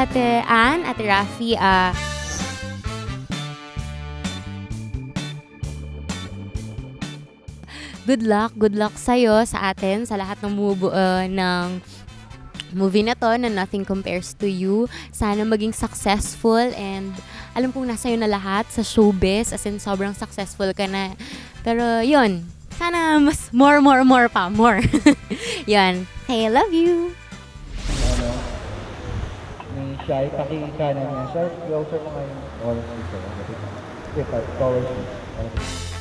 Ate Ann, Ate Rafi. Good luck sa'yo, sa atin, sa lahat ng ng movie na to na Nothing Compares to You. Sana maging successful and alam kong nasa'yo na lahat sa showbiz, as in sobrang successful ka na. Pero yun, sana mas more pa, more. Yun. Hey, love you! Ano, may shy, pakikanan niya. Sir, closer mo ngayon. Oras dito. Okay, towards me. Okay.